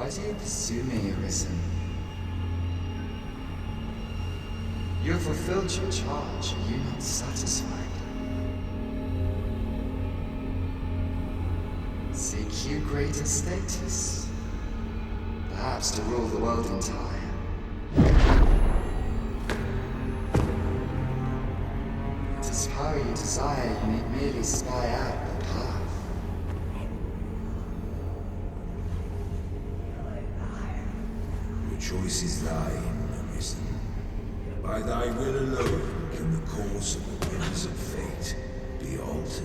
Why do you pursue me, Arisen? You have fulfilled your charge, are you not satisfied? Seek you greater status? Perhaps to rule the world entire? It is power you desire, you need merely spy out the path. Your choice is thine, Arisen. By thy will alone can the course of the winds of fate be altered.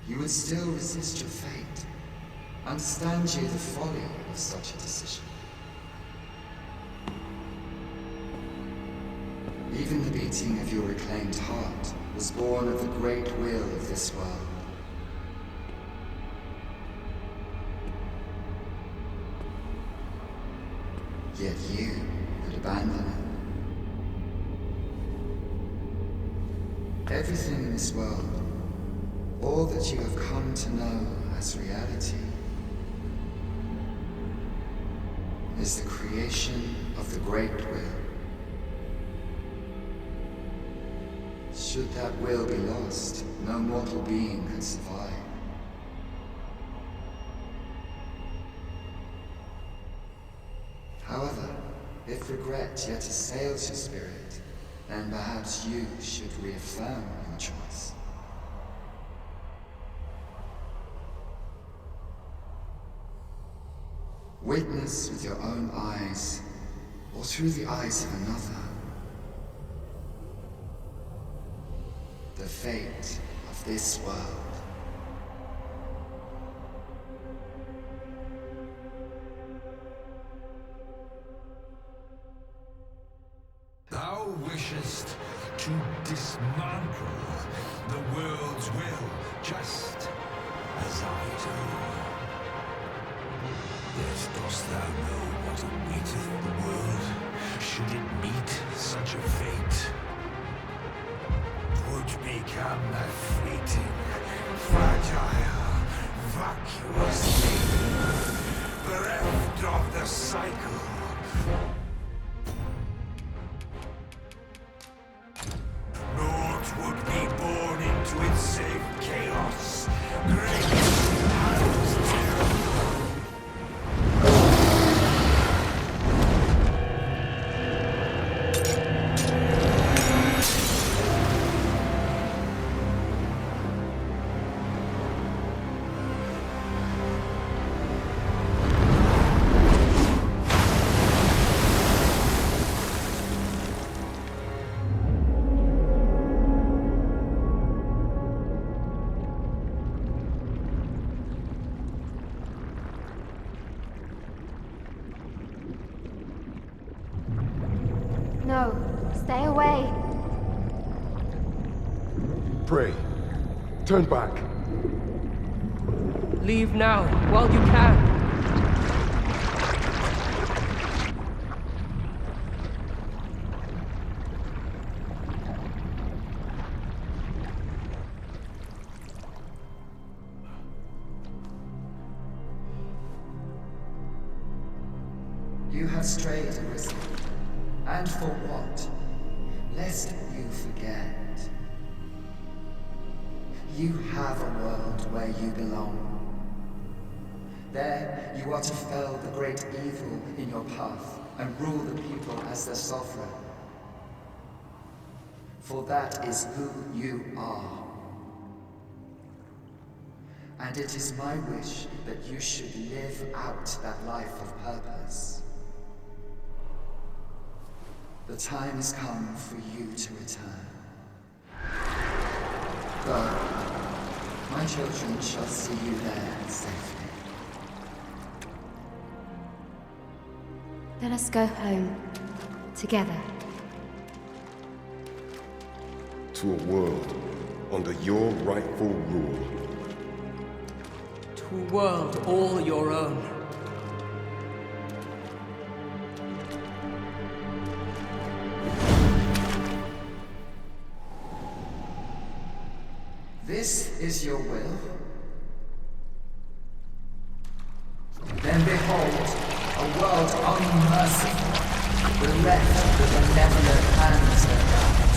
You would still resist your fate. Understand you the folly of such a decision. Even the beating of your reclaimed heart was born of the great will of this world. Yet you would abandon it. Everything in this world, all that you have come to know as reality, is the creation of the great will. Should that will be lost, no mortal being can survive. However, if regret yet assails your spirit, then perhaps you should reaffirm your choice. Witness with your own eyes, or through the eyes of another, the fate of this world. Thou wishest to dismantle the world's will, just as I do. Yet dost thou know what awaiteth the world, should it meet such a fate? 'Twould become a fleeting, fragile, vacuous thing, bereft of the cycle. Naught would be born into its safe chaos, great and terrible. No, stay away. Pray. Turn back. Leave now, while you can. You have strayed, Arisen. And for what? Lest you forget. You have a world where you belong. There, you are to fell the great evil in your path and rule the people as their sovereign. For that is who you are. And it is my wish that you should live out that life of purpose. The time has come for you to return. Go. My children shall see you there safely. Let us go home. Together. to a world under your rightful rule. To a world all your own. This is your will? Then behold, a world unmerciful, bereft the benevolent hands that guides.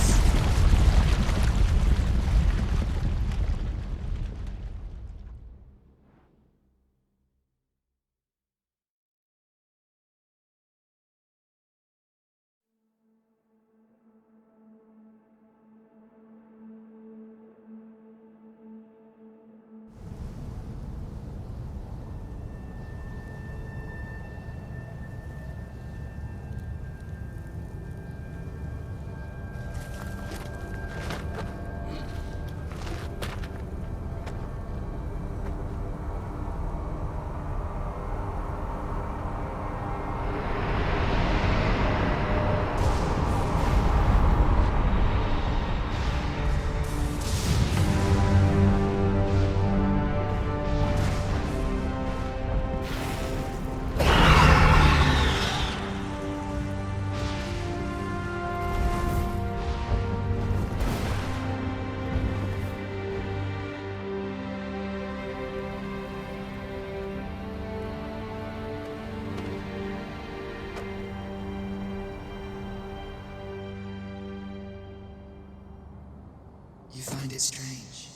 You find it strange,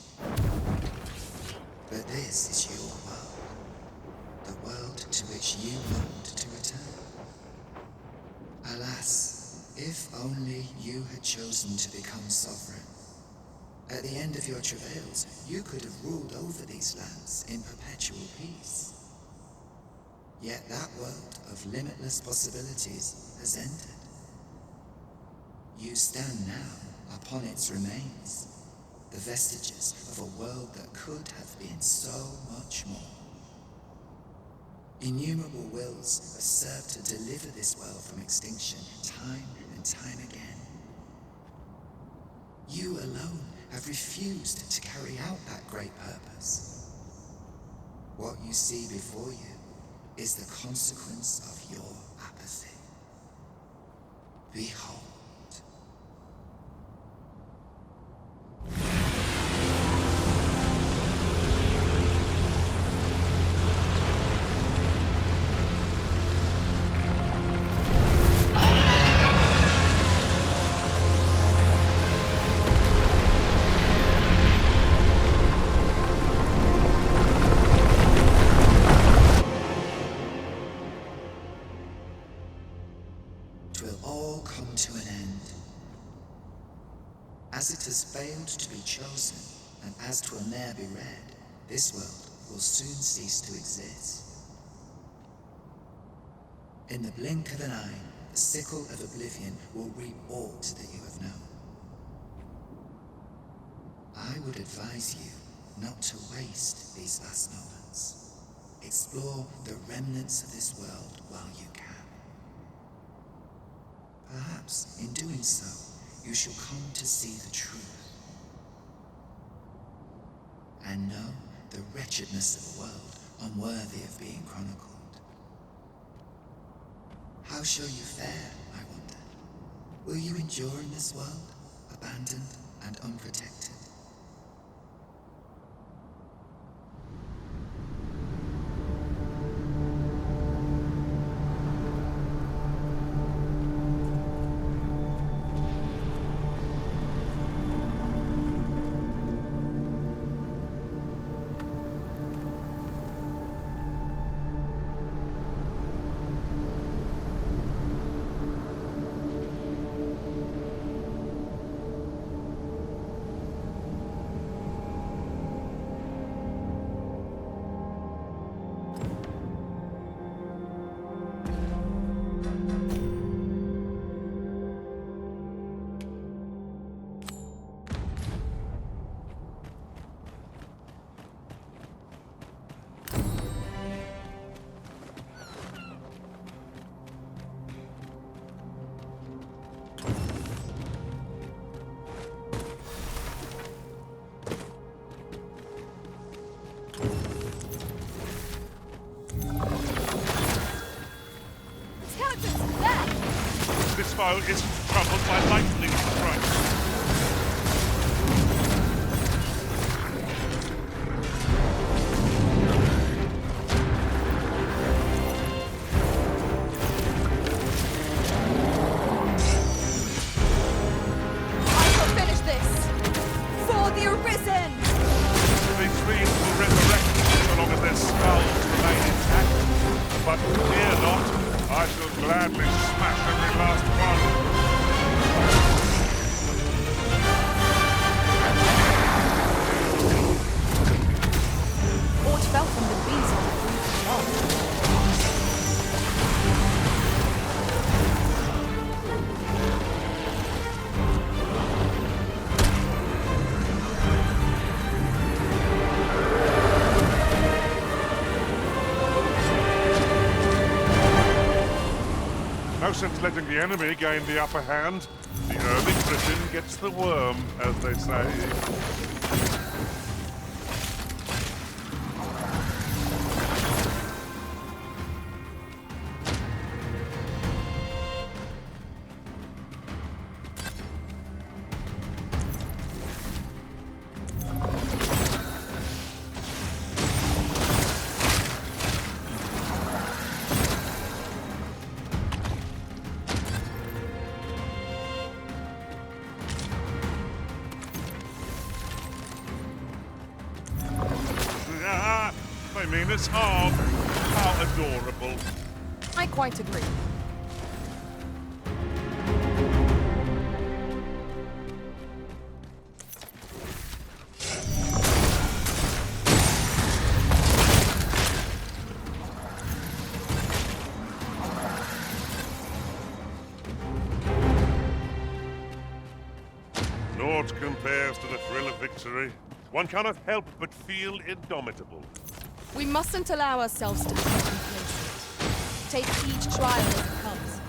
but this is your world, the world to which you longed to return. Alas, if only you had chosen to become sovereign. At the end of your travails, you could have ruled over these lands in perpetual peace. Yet that world of limitless possibilities has ended. You stand now upon its remains, the vestiges of a world that could have been so much more. Innumerable wills have served to deliver this world from extinction time and time again. You alone have refused to carry out that great purpose. What you see before you is the consequence of your apathy. Behold. Twill all come to an end. As it has failed to be chosen, and as 'twill ne'er be read, this world will soon cease to exist. In the blink of an eye, the sickle of oblivion will reap aught that you have known. I would advise you not to waste these last moments. Explore the remnants of this world while you can. Perhaps, in doing so, you shall come to see the truth and know the wretchedness of a world unworthy of being chronicled. How shall you fare, I wonder? Will you endure in this world, abandoned and unprotected? foe isn't troubled by lightning strikes. No sense letting the enemy gain the upper hand. The early Britain gets the worm, as they say. I mean, it's hard. How adorable. I quite agree. Naught compares to the thrill of victory. One cannot help but feel indomitable. We mustn't allow ourselves to become complacent. Take each trial as it comes.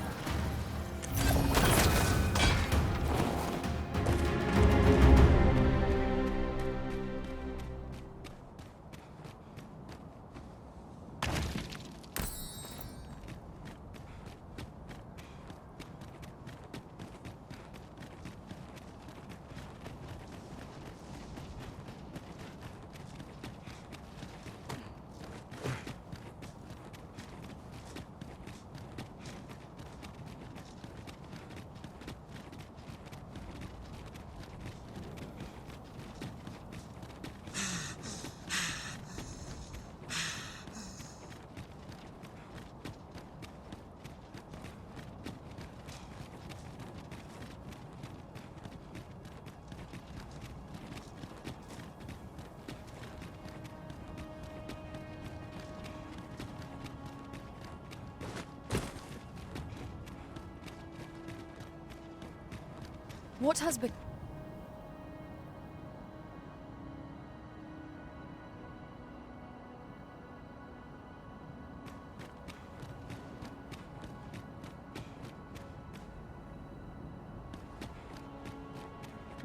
What has been...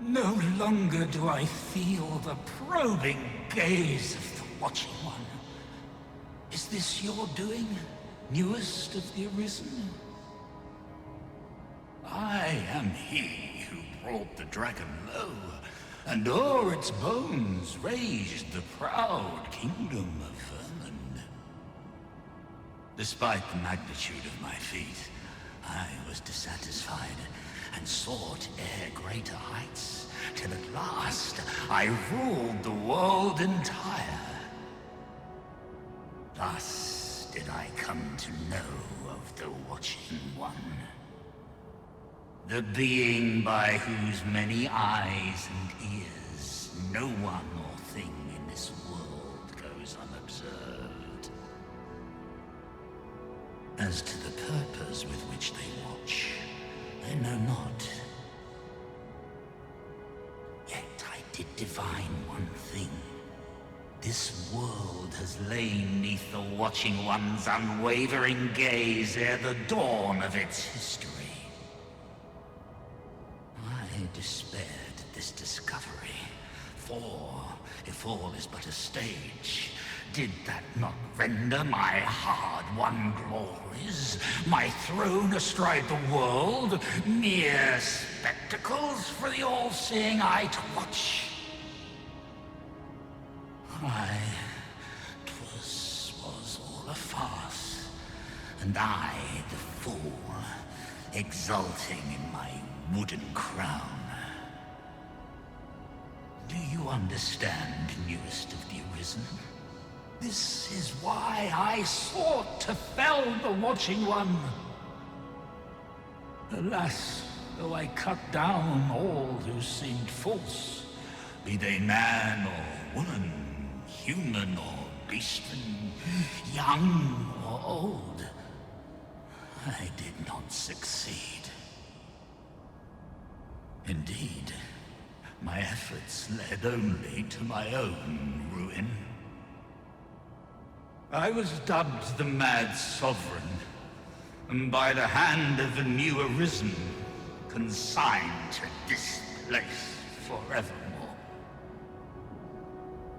No longer do I feel the probing gaze of the Watching One. Is this your doing, newest of the Arisen? I am he who brought the dragon low, and o'er its bones raised the proud kingdom of Vermin. Despite the magnitude of my feat, I was dissatisfied and sought e'er greater heights, till at last I ruled the world entire. Thus did I come to know of the Watching One. The being by whose many eyes and ears no one or thing in this world goes unobserved. As to the purpose with which they watch, I know not. Yet I did divine one thing. This world has lain neath the Watching One's unwavering gaze ere the dawn of its history. I despaired at this discovery, for if all is but a stage, Did that not render my hard-won glories, my throne astride the world, mere spectacles for the all-seeing eye to watch? Aye, 'twas all a farce, and I, the fool, exulting in my wooden crown. Do you understand, newest of the Arisen? This is why I sought to fell the Watching One. Alas, though I cut down all who seemed false, be they man or woman, human or beastman, young or old, I did not succeed. Indeed, my efforts led only to my own ruin. I was dubbed the Mad Sovereign, and by the hand of a new Arisen, consigned to this place forevermore.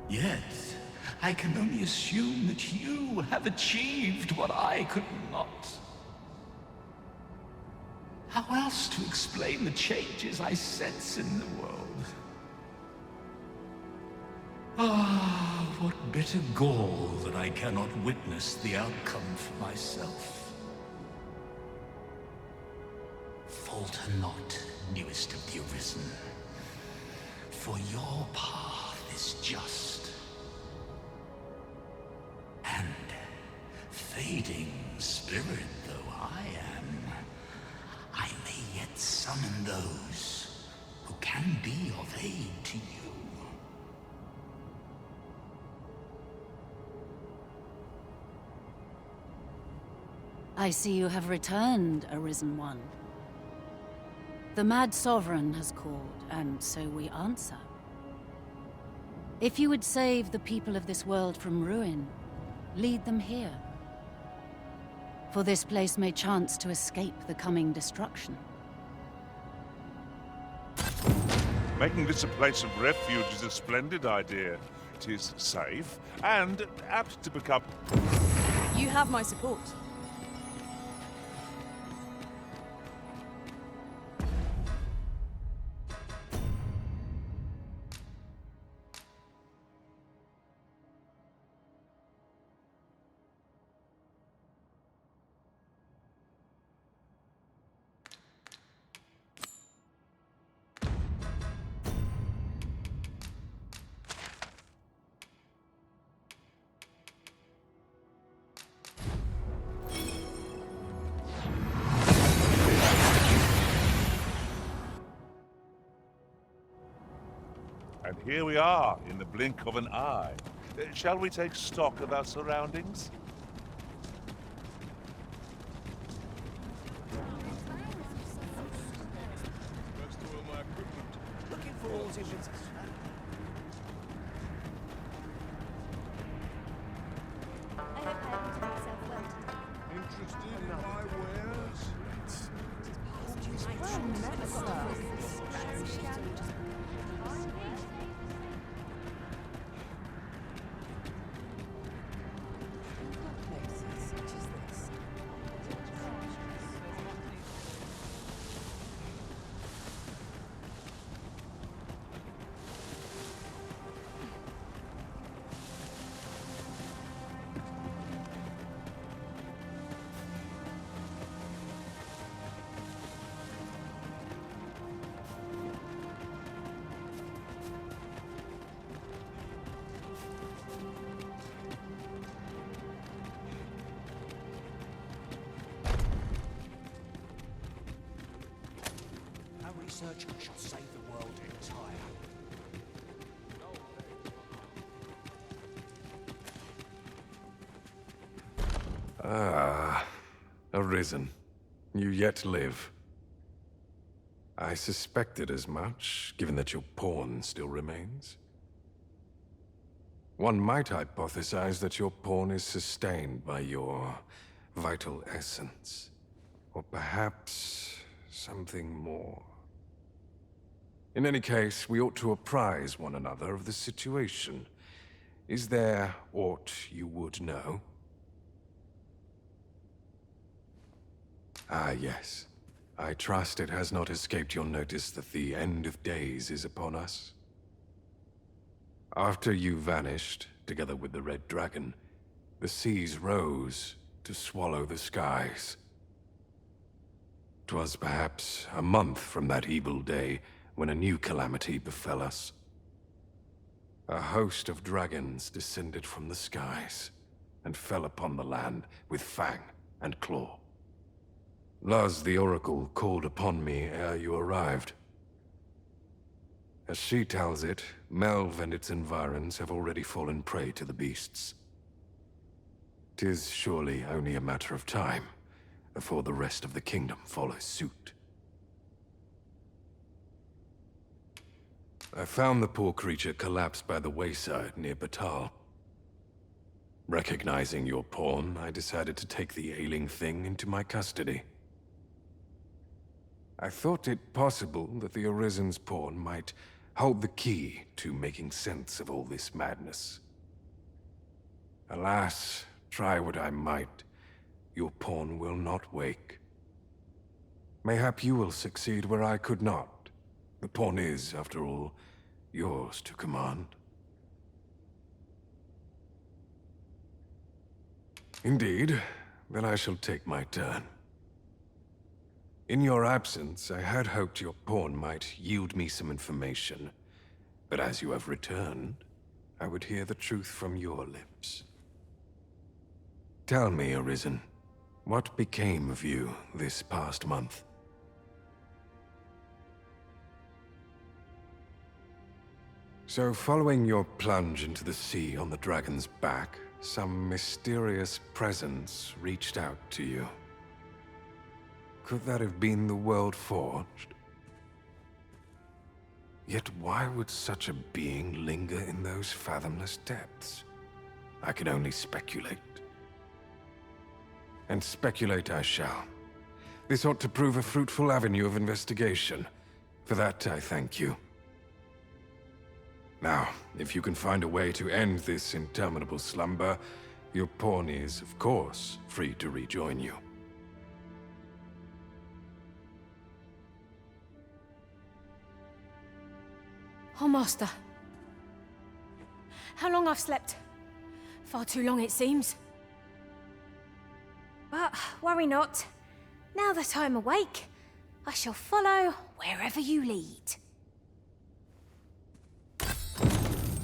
Yet, I can only assume that you have achieved what I could not. How else to explain the changes I sense in the world? Ah, what bitter gall that I cannot witness the outcome for myself. Falter not, newest of the Arisen, for your path is just. And, fading spirit though I am, I may yet summon those who can be of aid to you. I see you have returned, Arisen One. The Mad Sovereign has called, and so we answer. If you would save the people of this world from ruin, lead them here. For this place may chance to escape the coming destruction. Making this a place of refuge is a splendid idea. It is safe and apt to become... You have my support. And here we are, in the blink of an eye. Shall we take stock of our surroundings? Research shall save the world entire. Ah, Arisen. You yet live. I suspected as much, given that your pawn still remains. One might hypothesize that your pawn is sustained by your vital essence. Or perhaps something more. In any case, we ought to apprise one another of the situation. Is there aught you would know? Ah, yes. I trust it has not escaped your notice that the end of days is upon us. After you vanished, together with the Red Dragon, the seas rose to swallow the skies. 'Twas perhaps a month from that evil day when a new calamity befell us. A host of dragons descended from the skies and fell upon the land with fang and claw. Luz the Oracle called upon me ere you arrived. As she tells it, Melve and its environs have already fallen prey to the beasts. 'Tis surely only a matter of time before the rest of the kingdom follows suit. I found the poor creature collapsed by the wayside near Batal. Recognizing your pawn, I decided to take the ailing thing into my custody. I thought it possible that the Arisen's pawn might hold the key to making sense of all this madness. Alas, try what I might, your pawn will not wake. Mayhap you will succeed where I could not. The pawn is, after all, yours to command. Indeed, then I shall take my turn. In your absence, I had hoped your pawn might yield me some information. But as you have returned, I would hear the truth from your lips. Tell me, Arisen, what became of you this past month? So, following your plunge into the sea on the dragon's back, some mysterious presence reached out to you. Could that have been the World Forged? Yet why would such a being linger in those fathomless depths? I can only speculate. And speculate I shall. This ought to prove a fruitful avenue of investigation. For that, I thank you. Now, if you can find a way to end this interminable slumber, your pawn is, of course, free to rejoin you. Oh, Master. How long I've slept? Far too long, it seems. But worry not. Now that I'm awake, I shall follow wherever you lead.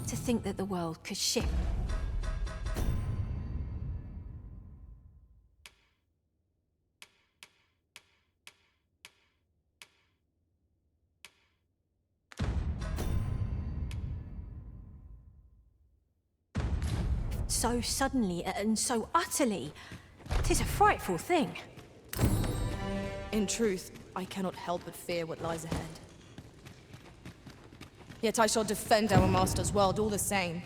To think that the world could shift. So suddenly and so utterly. 'Tis a frightful thing. In truth, I cannot help but fear what lies ahead. Yet I shall defend our master's world all the same.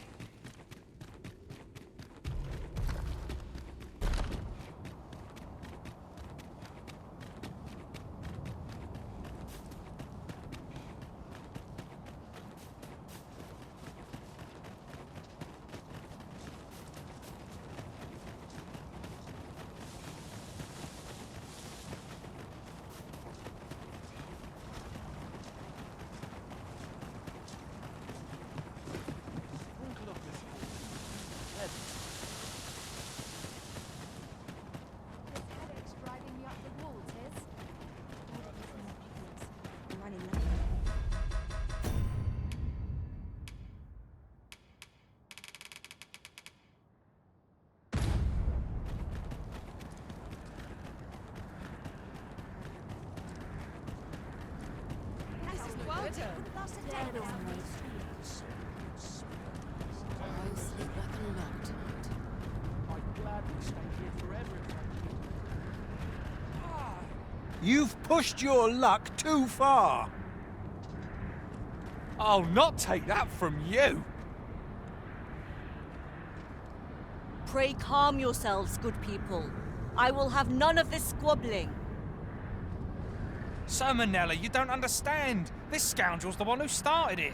You've pushed your luck too far. I'll not take that from you. Pray calm yourselves, good people. I will have none of this squabbling. So, Manella, you don't understand. This scoundrel's the one who started it.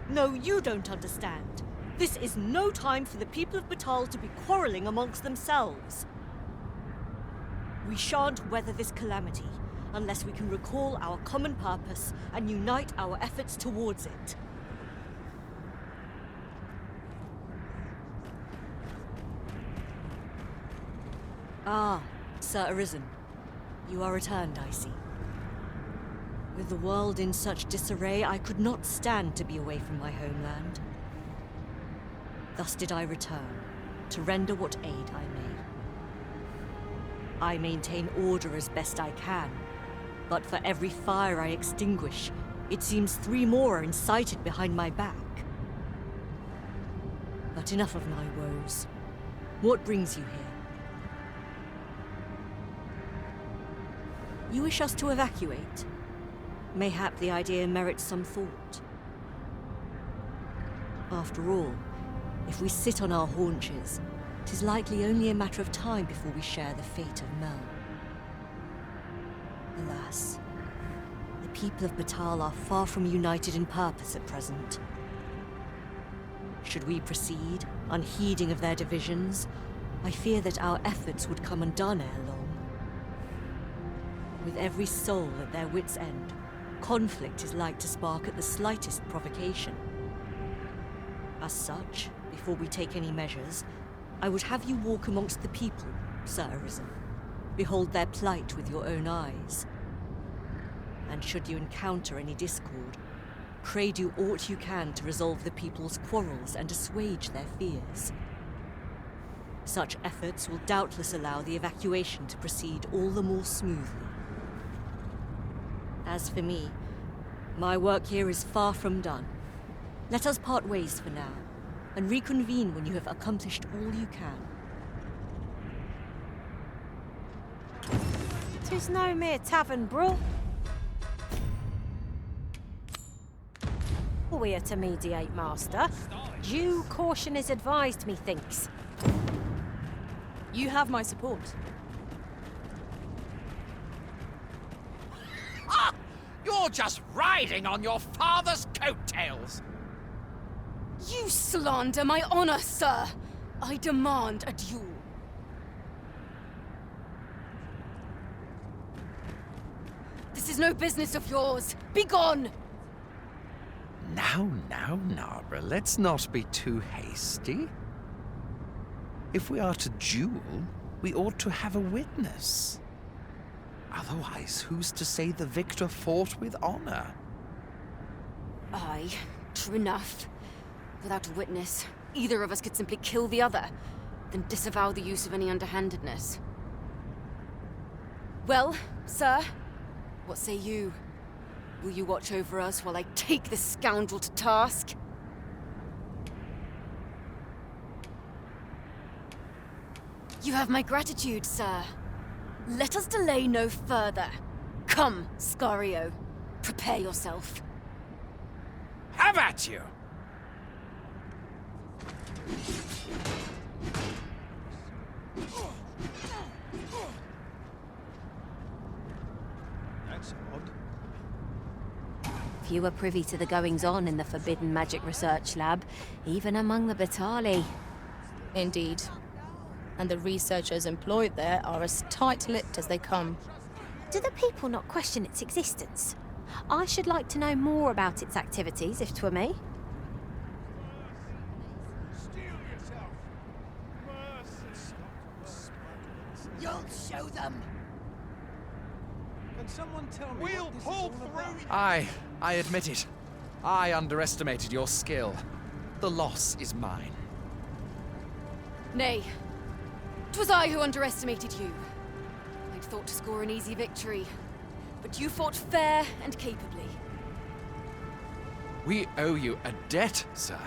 No, you don't understand. This is no time for the people of Batal to be quarreling amongst themselves. We shan't weather this calamity unless we can recall our common purpose and unite our efforts towards it. Ah, Sir Arisen. You are returned, I see. With the world in such disarray, I could not stand to be away from my homeland. Thus did I return, to render what aid I may. I maintain order as best I can, but for every fire I extinguish, it seems 3 more are incited behind my back. But enough of my woes. What brings you here? You wish us to evacuate? Mayhap the idea merits some thought. After all, if we sit on our haunches, 'tis likely only a matter of time before we share the fate of Mel. Alas, the people of Batal are far from united in purpose at present. Should we proceed, unheeding of their divisions, I fear that our efforts would come undone ere long. With every soul at their wits' end, conflict is like to spark at the slightest provocation. As such, before we take any measures, I would have you walk amongst the people, Sir Arisen. Behold their plight with your own eyes. And should you encounter any discord, pray do aught you can to resolve the people's quarrels and assuage their fears. Such efforts will doubtless allow the evacuation to proceed all the more smoothly. As for me, my work here is far from done. Let us part ways for now, and reconvene when you have accomplished all you can. 'Tis no mere tavern brawl. We are to mediate, Master. Due caution is advised, methinks. You have my support. You're just riding on your father's coattails! You slander my honor, sir! I demand a duel. This is no business of yours! Begone! Now, Nara, let's not be too hasty. If we are to duel, we ought to have a witness. Otherwise, who's to say the victor fought with honor? Aye, true enough. Without a witness, either of us could simply kill the other, then disavow the use of any underhandedness. Well, sir, what say you? Will you watch over us while I take this scoundrel to task? You have my gratitude, sir. Let us delay no further. Come, Scario. Prepare yourself. Have at you! That's odd. Few are privy to the goings-on in the Forbidden Magic Research Lab, even among the Batali. Indeed. And the researchers employed there are as tight-lipped as they come. Do the people not question its existence? I should like to know more about its activities, if 'twere me. You'll show them! Can someone tell me We'll pull through! I admit it. I underestimated your skill. The loss is mine. Nay. 'Twas I who underestimated you. I'd thought to score an easy victory, but you fought fair and capably. We owe you a debt, sir.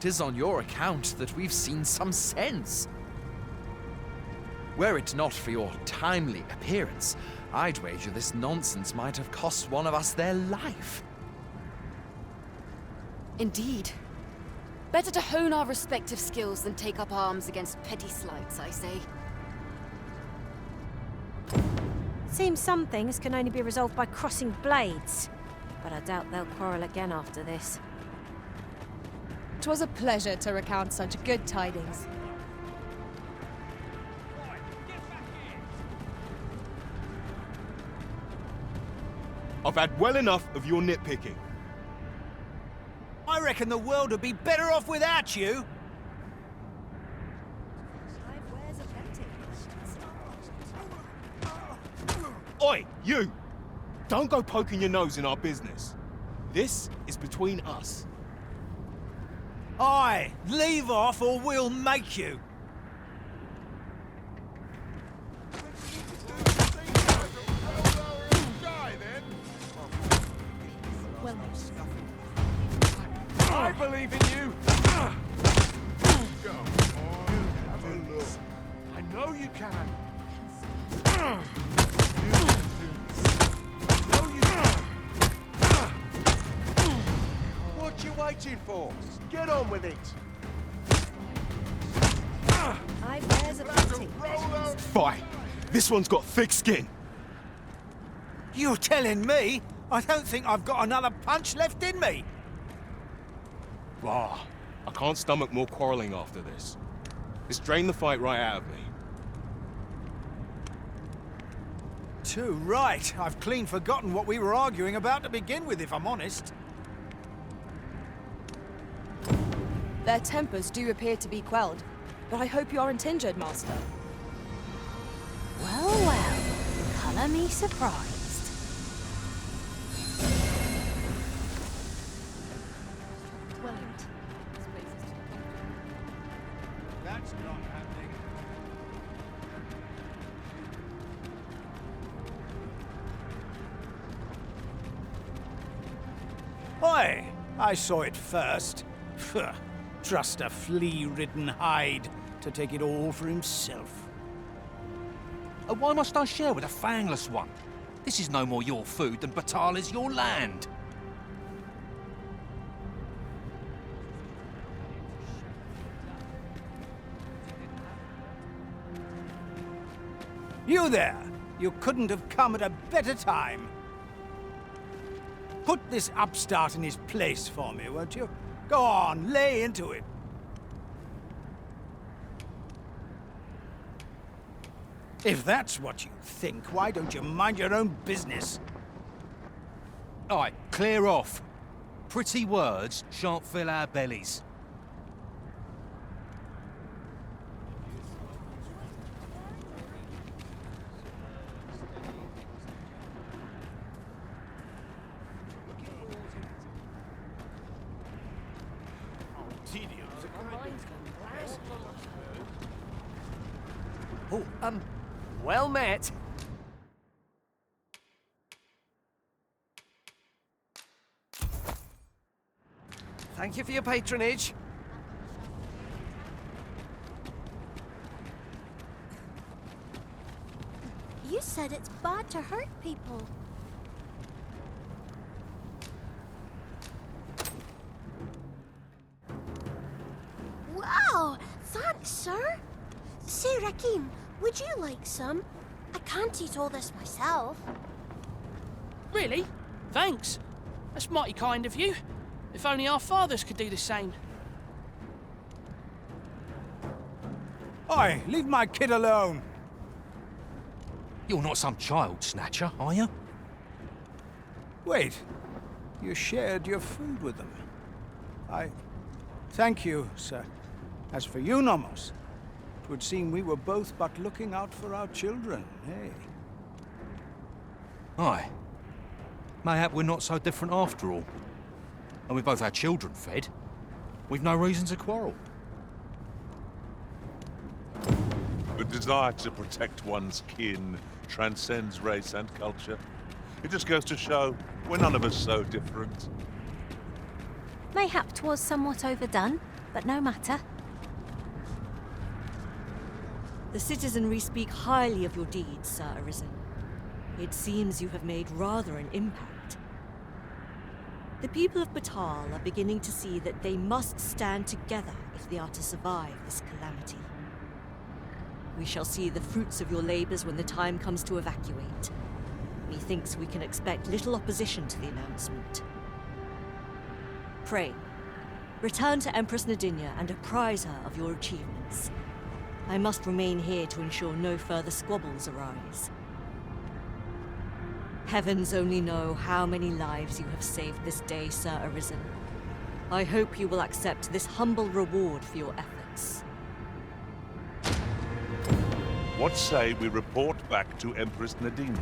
'Tis on your account that we've seen some sense. Were it not for your timely appearance, I'd wager this nonsense might have cost one of us their life. Indeed. Better to hone our respective skills than take up arms against petty slights, I say. Seems some things can only be resolved by crossing blades, but I doubt they'll quarrel again after this. 'Twas a pleasure to recount such good tidings. I've had well enough of your nitpicking. I reckon the world would be better off without you. Oi, you! Don't go poking your nose in our business. This is between us. Aye, leave off or we'll make you. I believe in you! Go on, have a look. I know you can. What you waiting for? Get on with it. Fine. This one's got thick skin. You're telling me? I don't think I've got another punch left in me. Rah. I can't stomach more quarreling after this. It's drained the fight right out of me. Too right. I've clean forgotten what we were arguing about to begin with, if I'm honest. Their tempers do appear to be quelled, but I hope you aren't injured, Master. Well, well. Colour me surprised. That's not happening. Oi! I saw it first. Phew. Trust a flea-ridden hide to take it all for himself. Why must I share with a fangless one? This is no more your food than Batal is your land. You there! You couldn't have come at a better time. Put this upstart in his place for me, won't you? Go on, lay into it. If that's what you think, why don't you mind your own business? All right, clear off. Pretty words shan't fill our bellies. Oh, well met. Thank you for your patronage. You said it's bad to hurt people. Wow! Thanks, sir. Say, Rakim, would you like some? I can't eat all this myself. Really? Thanks. That's mighty kind of you. If only our fathers could do the same. Oi, leave my kid alone. You're not some child snatcher, are you? Wait, you shared your food with them. Thank you, sir. As for you, Nomos, it would seem we were both but looking out for our children, eh? Aye. Mayhap we're not so different after all. And we both had children fed. We've no reason to quarrel. The desire to protect one's kin transcends race and culture. It just goes to show we're none of us so different. Mayhap 'twas somewhat overdone, but no matter. The citizenry speak highly of your deeds, Sir Arisen. It seems you have made rather an impact. The people of Batal are beginning to see that they must stand together if they are to survive this calamity. We shall see the fruits of your labors when the time comes to evacuate. Methinks we can expect little opposition to the announcement. Pray, Return to Empress Nadinia and apprise her of your achievements. I must remain here to ensure no further squabbles arise. Heavens only know how many lives you have saved this day, Sir Arisen. I hope you will accept this humble reward for your efforts. What say we report back to Empress Nadine?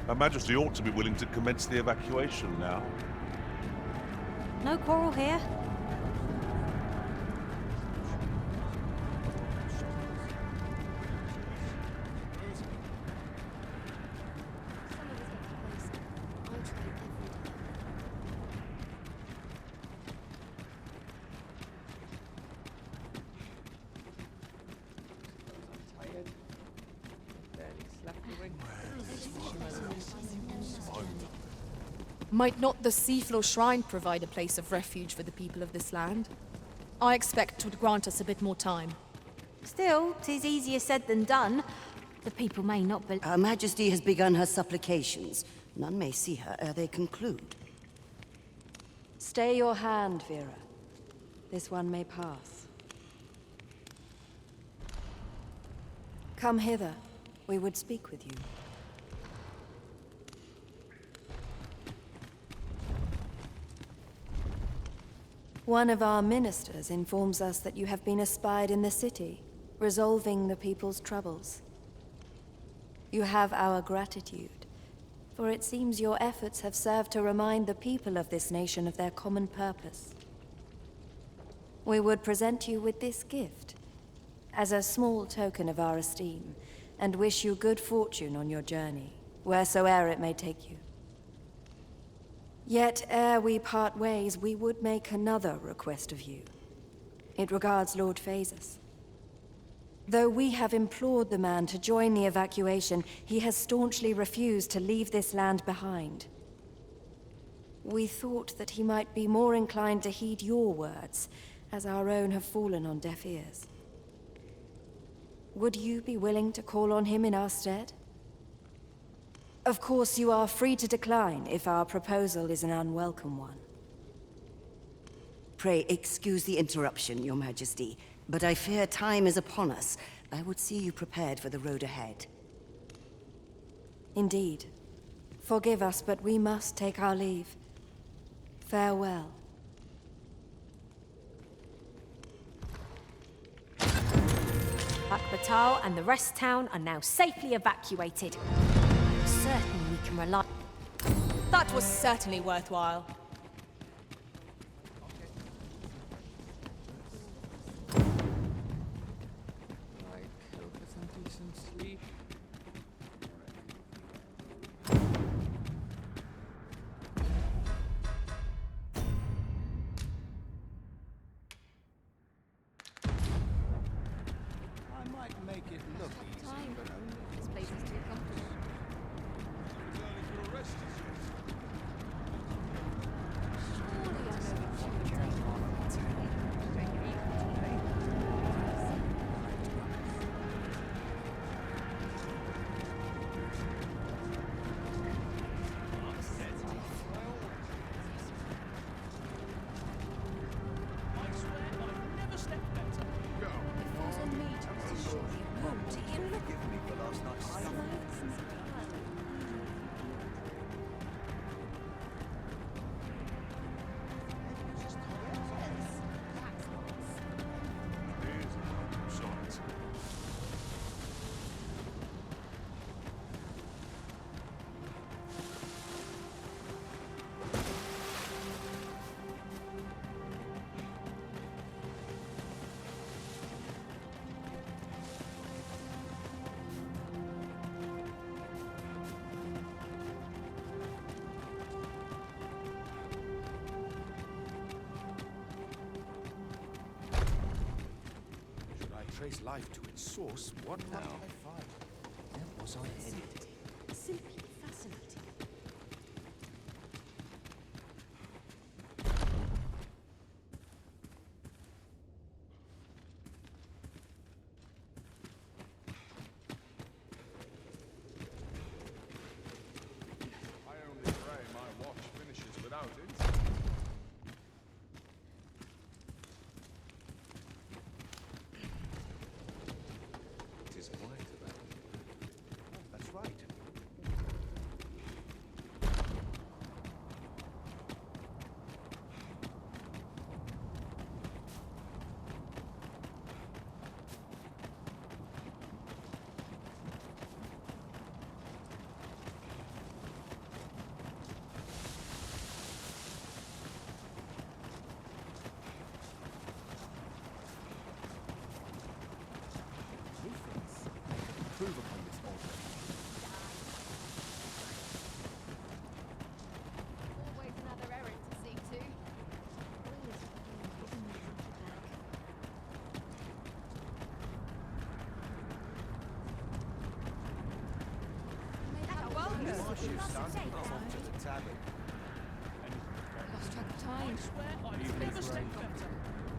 Her Majesty ought to be willing to commence the evacuation now. No quarrel here. Might not the Seafloor Shrine provide a place of refuge for the people of this land? I expect it would grant us a bit more time. Still, 'tis easier said than done. The people may not believe. Her Majesty has begun her supplications. None may see her ere they conclude. Stay your hand, Vera. This one may pass. Come hither. We would speak with you. One of our ministers informs us that you have been espied in the city, resolving the people's troubles. You have our gratitude, for it seems your efforts have served to remind the people of this nation of their common purpose. We would present you with this gift, as a small token of our esteem, and wish you good fortune on your journey, wheresoe'er it may take you. Yet, ere we part ways, we would make another request of you. It regards Lord Phaesus. Though we have implored the man to join the evacuation, he has staunchly refused to leave this land behind. We thought that he might be more inclined to heed your words, as our own have fallen on deaf ears. Would you be willing to call on him in our stead? Of course, you are free to decline if our proposal is an unwelcome one. Pray excuse the interruption, Your Majesty, but I fear time is upon us. I would see you prepared for the road ahead. Indeed. Forgive us, but we must take our leave. Farewell. Akbatal and the rest town are now safely evacuated. Certain we can rely. That was certainly worthwhile. I might make it look easy, but only This place is too comfortable. Trace life to its source, what now? Did I find? Where was I headed? Simply fascinating. shift's done. Just a tavern. Lost track of time. I swear I've never slept better.